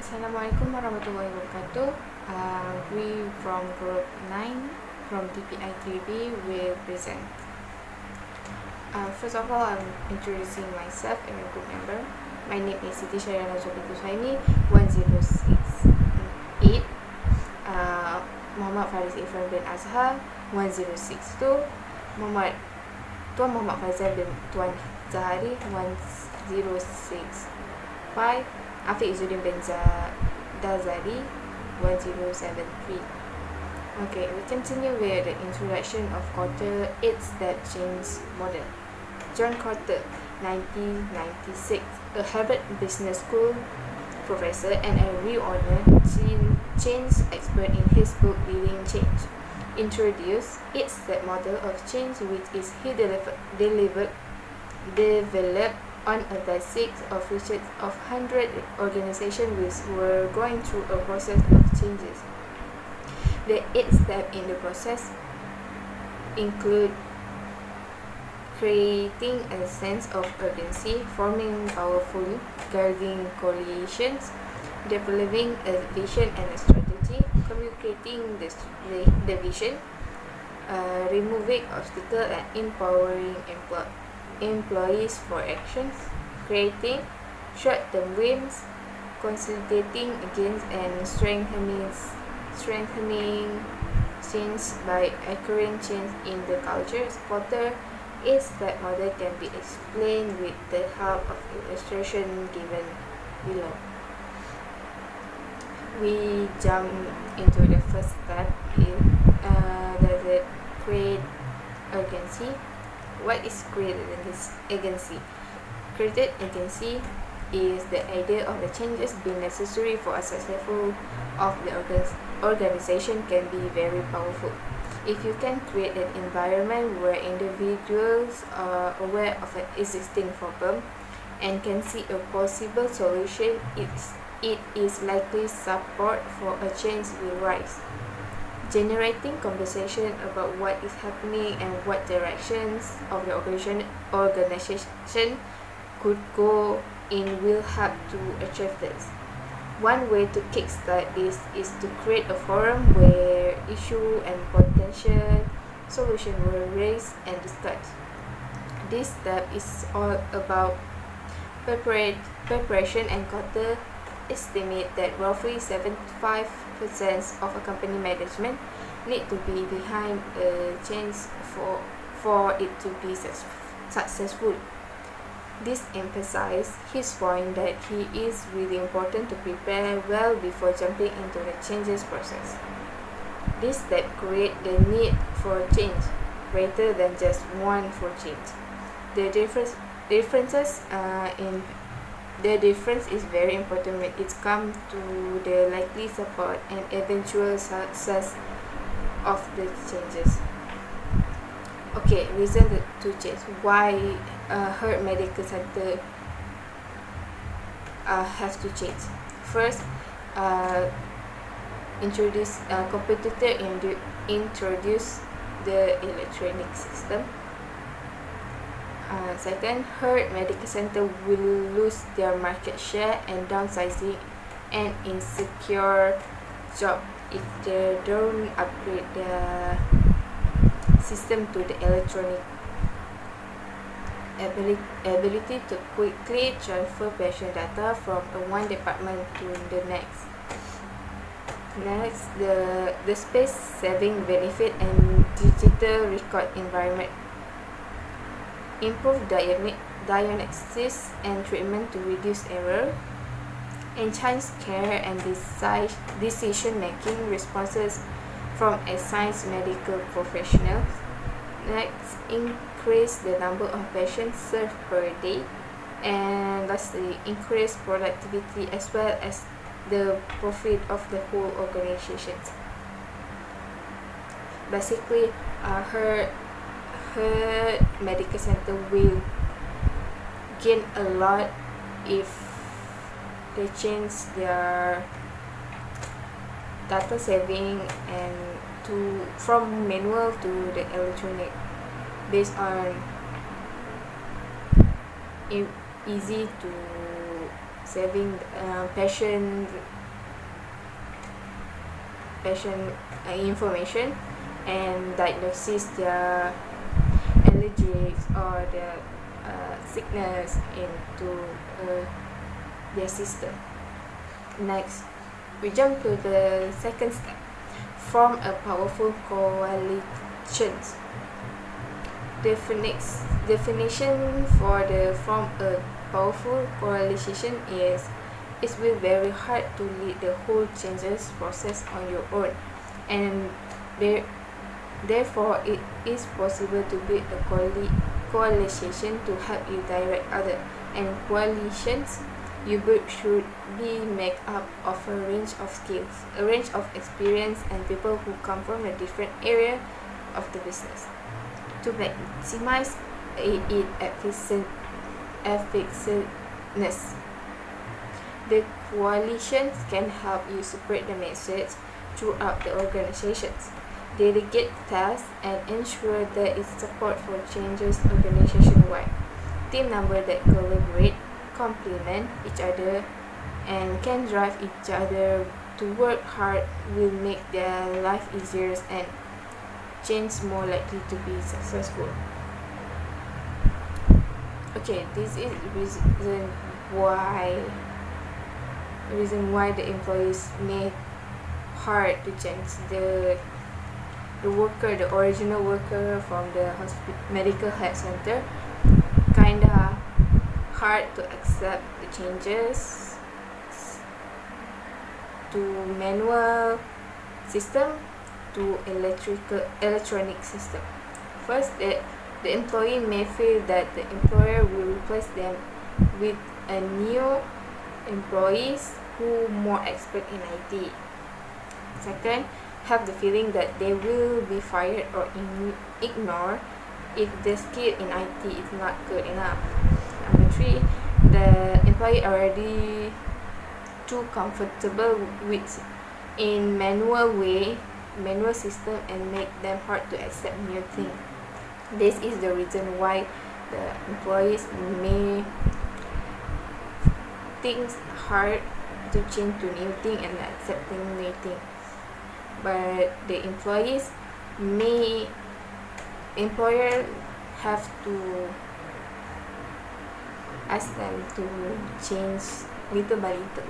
Assalamualaikum warahmatullahi wabarakatuh. We from Group 9 from TPI 3B will present. First of all, I'm introducing myself and my group member. My name is Siti Syariana Jobintu Suhaimi 1068. Muhammad Faris Ifran bin Azhar 1062. Tuan Muhammad Faizal bin Tuan Zahari 1065. Afiq Izzuddin bin Dazari 1073. Okay, we continue with the introduction of Kotter 8-step change model. John Kotter, 1996, a Harvard Business School professor and a renowned change expert in his book Leading Change, introduced 8-step model of change, which is he developed on a basis of research of 100 organizations which were going through a process of changes. The 8 steps in the process include creating a sense of urgency, forming powerful guiding coalitions, developing a vision and a strategy, communicating the vision, removing obstacles and empowering employees for actions, creating short-term wins, consolidating against and strengthening change by occurring change in the culture. Kotter 8-step model can be explained with the help of illustration given below. We jump into the first step here. That is create urgency. What is created agency? Created agency is the idea of the changes being necessary for a successful of the organization can be very powerful. If you can create an environment where individuals are aware of an existing problem and can see a possible solution, it is likely support for a change will rise. Generating conversation about what is happening and what directions of the organization could go in will help to achieve this. One way to kickstart this is to create a forum where issue and potential solution were raised and discussed. This step is all about preparation, and Kotter estimate that roughly 75% of a company management need to be behind a change for it to be successful. This emphasizes his point that it is really important to prepare well before jumping into the changes process. This step creates the need for change rather than just one for change. The difference is very important when it comes to the likely support and eventual success of the changes. Okay, reason to change. Why Heart Medical Center have to change? First, competitor introduce the electronic system. Second, Heart Medical Center will lose their market share and downsizing and insecure job if they don't upgrade their system to the electronic ability to quickly transfer patient data from one department to the next. Next, the space saving benefit and digital record environment. Improve diagnosis and treatment to reduce error, enhance care and decision-making responses from assigned medical professionals. Next, increase the number of patients served per day. And lastly, increase productivity as well as the profit of the whole organization. Basically, her medical center will gain a lot if they change their data saving and from manual to the electronic based on easy to saving patient information and diagnosis their allergies or their sickness into their system. Next, we jump to the second step. Form a powerful coalitions. Definition for the form a powerful coalition is it will be very hard to lead the whole changes process on your own, and therefore it is possible to build a coalition to help you direct others. And coalitions you build should be made up of a range of skills, a range of experience, and people who come from a different area of the business. To maximize its effectiveness, the coalitions can help you spread the message throughout the organizations, delegate tasks, and ensure there is support for changes organization-wide. Team members that collaborate, complement each other, and can drive each other to work hard will make their life easier and change more likely to be successful. Okay, this is reason why the employees make hard to change the original worker from the medical health center. Kinda hard to accept the changes to manual system to electronic system. First, the employee may feel that the employer will replace them with a new employees who more expert in IT. Second, have the feeling that they will be fired or ignored if the skill in IT is not good enough. Number 3, the employee already too comfortable with in manual system and make them hard to accept new things. This is the reason why the employees may think hard to change to new thing and accepting new thing. But the employer have to ask them to change little by little.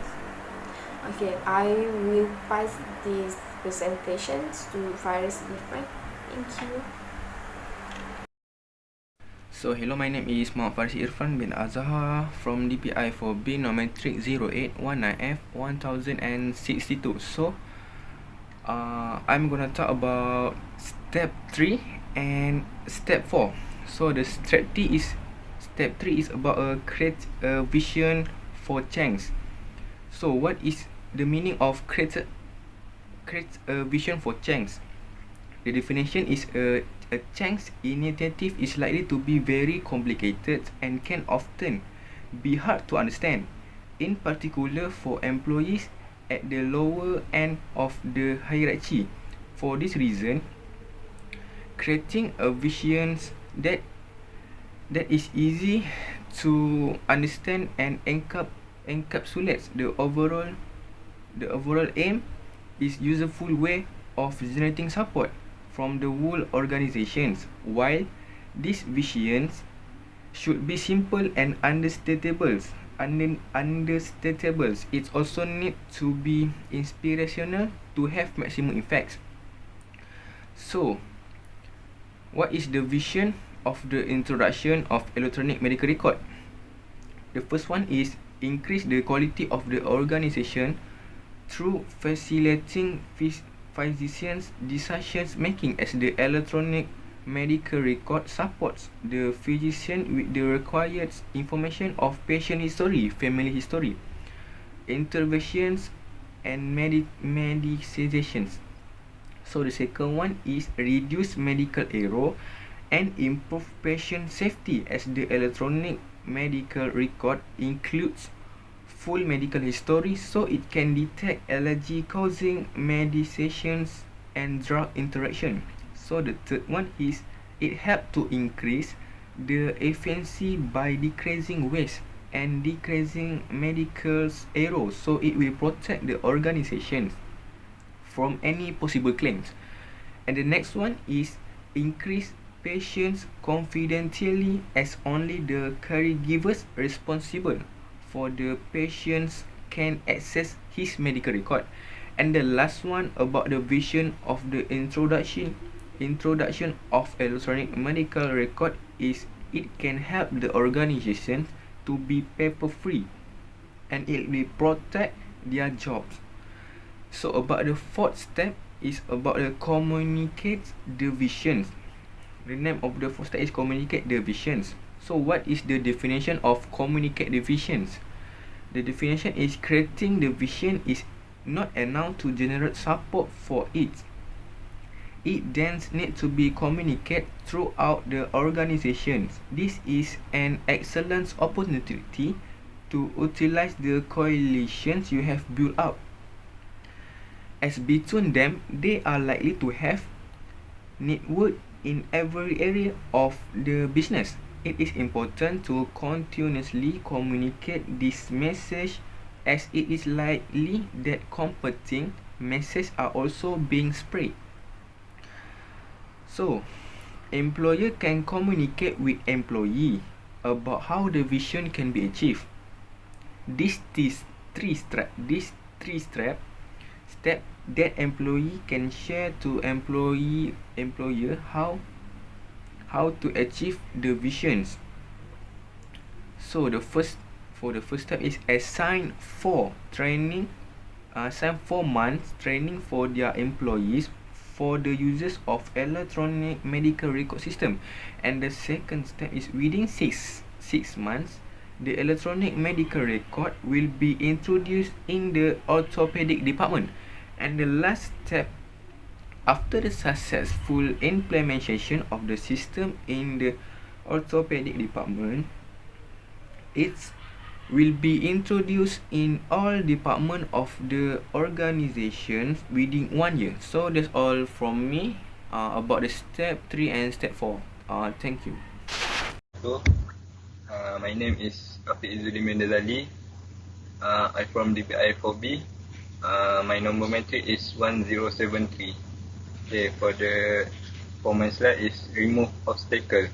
Okay, I will pass these presentations to Faris Irfan. Thank you. So hello, my name is Muhammad Faris Irfan bin Azhar from DPI for Binometric 0819F1062. So I'm gonna talk about step 3 and step 4. So the step 3 is about create a vision for change. So what is the meaning of create a vision for change? The definition is a change initiative is likely to be very complicated and can often be hard to understand, in particular for employees at the lower end of the hierarchy. For this reason, creating a vision that is easy to understand and encapsulates the overall aim is useful way of generating support from the whole organizations. While these visions should be simple and understandable, it also need to be inspirational to have maximum effects. So, what is the vision of the introduction of electronic medical record? The first one is increase the quality of the organization through facilitating physicians' decision making, as the electronic medical record supports the physician with the required information of patient history, family history, interventions, and medicalizations. So the second one is reduce medical error and improve patient safety, as the electronic medical record includes full medical history, so it can detect allergy causing medications and drug interaction. So the third one is it helps to increase the efficiency by decreasing waste, and decreasing medical errors, so it will protect the organizations from any possible claims. And the next one is increase patients confidentially, as only the caregivers responsible for the patients can access his medical record. And the last one about the vision of the introduction of electronic medical record is it can help the organization to be paper free, and it will protect their jobs. So about the fourth step is about the communicate the visions. The name of the fourth step is communicate the visions. So what is the definition of communicate the visions? The definition is creating the vision is not enough to generate support for it. It then needs to be communicated throughout the organizations. This is an excellent opportunity to utilize the coalitions you have built up, as between them they are likely to have network in every area of the business. It is important to continuously communicate this message, as it is likely that competing messages are also being spread. So, employer can communicate with employee about how the vision can be achieved. These three steps that employee can share to employer how to achieve the visions. So the first step is assign 4 months training for their employees for the users of electronic medical record system. And the second step is within 6 months the electronic medical record will be introduced in the orthopedic department. And the last step, after the successful implementation of the system in the orthopedic department, it will be introduced in all departments of the organizations within 1 year. So that's all from me about the step 3 and step 4. Thank you. So, my name is Afiq Izzuddin Mendazali. I'm from DPI 4B. My number metric is 1073. Okay, for my slide is remove obstacle.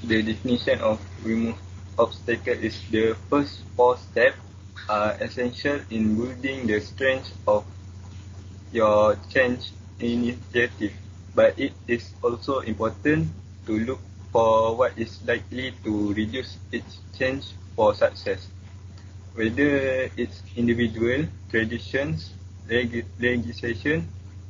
The definition of remove obstacle is the first 4 steps are essential in building the strength of your change initiative, but it is also important to look for what is likely to reduce its change for success. Whether it's individual, traditions, legislation,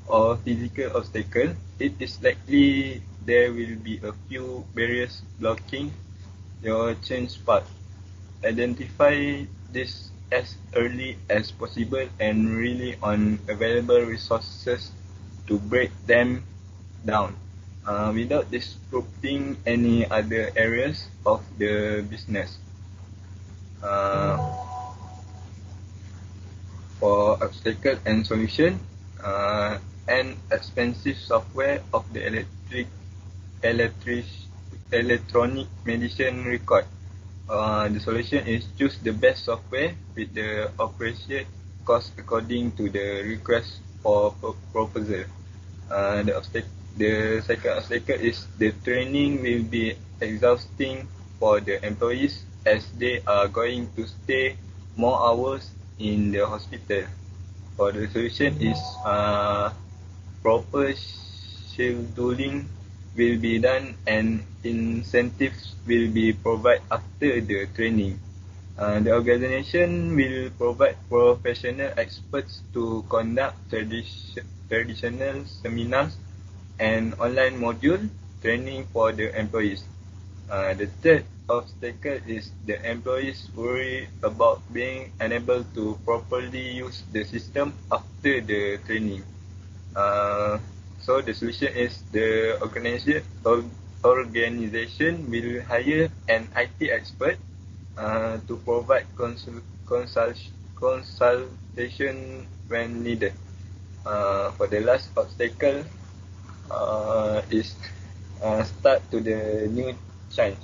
or physical obstacle, it is likely there will be a few barriers blocking your change path. Identify this as early as possible and rely on available resources to break them down without disrupting any other areas of the business. For obstacle and solution, an expensive software of the electronic medicine record. The solution is choose the best software with the appropriate cost according to the request for proposal. The second obstacle is the training will be exhausting for the employees, as they are going to stay more hours in the hospital. For the solution is proper scheduling will be done and incentives will be provided after the training. The organization will provide professional experts to conduct traditional seminars and online module training for the employees. The third obstacle is the employees worry about being unable to properly use the system after the training. So the solution is the organization will hire an IT expert to provide consultation when needed. For the last obstacle is start to the new change.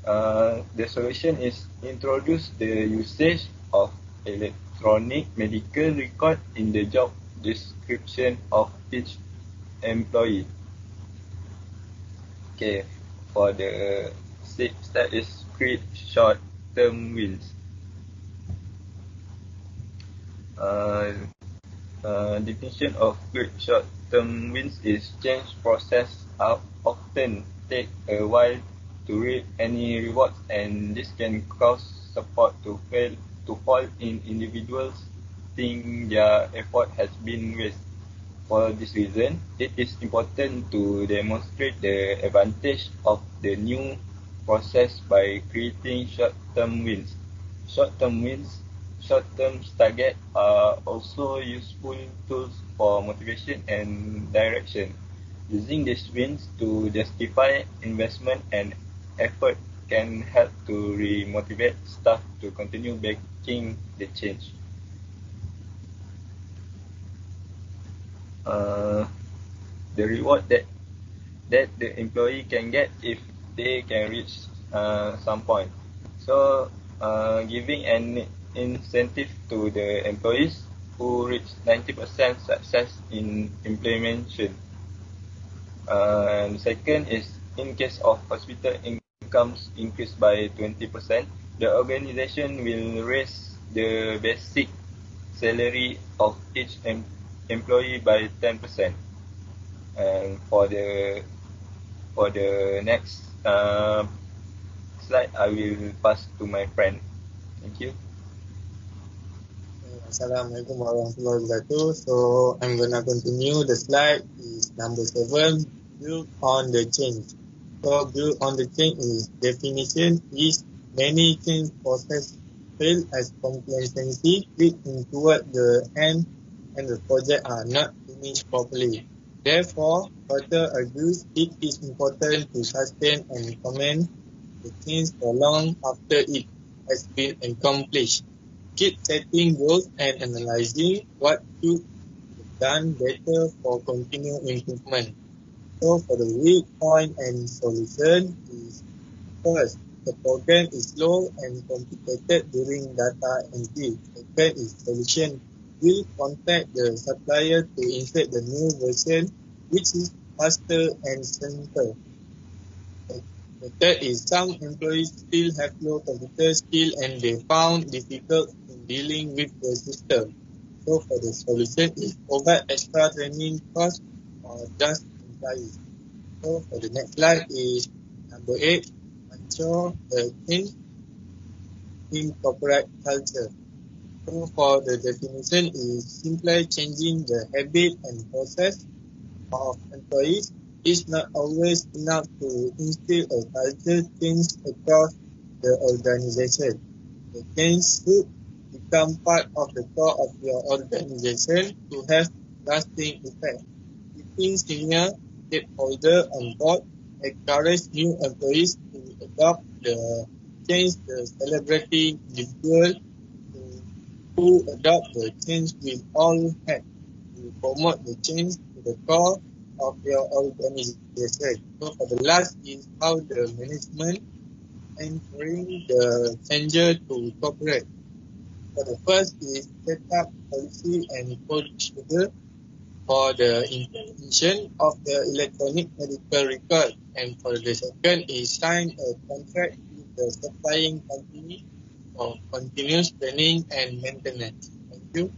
The solution is introduce the usage of electronic medical record in the job description of each employee. Okay, for the sixth step is create short-term wins. Definition of create short-term wins is change process often take a while to reap any rewards, and this can cause support to fall in individuals think their effort has been wasted. For this reason, it is important to demonstrate the advantage of the new process by creating short-term wins. Short-term wins, short-term targets are also useful tools for motivation and direction. Using these wins to justify investment and effort can help to re-motivate staff to continue backing the change. The reward that the employee can get if they can reach some point. So, giving an incentive to the employees who reach 90% success in implementation. And second is, in case of hospital incomes increased by 20%, the organization will raise the basic salary of each employee by 10%. And for the next slide, I will pass to my friend. Thank you. Assalamualaikum warahmatullahi wabarakatuh. So I'm gonna continue. The slide is number 7. Build on the change. So build on the change is definition is many change process fail as complacency leading toward the end and the project are not finished properly. Therefore, author argues it is important to sustain and implement the change for long after it has been accomplished. Keep setting goals and analyzing what should be done better for continued improvement. So for the weak point and solution is, first, the program is slow and complicated during data entry. Second is solution will contact the supplier to insert the new version which is faster and simpler. The third is some employees still have low computer skill and they found difficult in dealing with the system. So for the solution is provide extra training cost or just employees. So for the next slide is number 8, ensure the change in corporate culture. So for the definition is simply changing the habit and process of employees is not always enough to instill a culture change across the organization. The change should become part of the core of your organization to have lasting effect. Keeping senior stakeholders on board encourage new employees to adopt the change. The celebrating individual who adopt the change will all have to promote the change to the core of your organization. So for the last is how the management entering the changer to cooperate. For the first is set up policy and procedure for the implementation of the electronic medical record, and for the second is sign a contract with the supplying company for continuous training and maintenance. Thank you.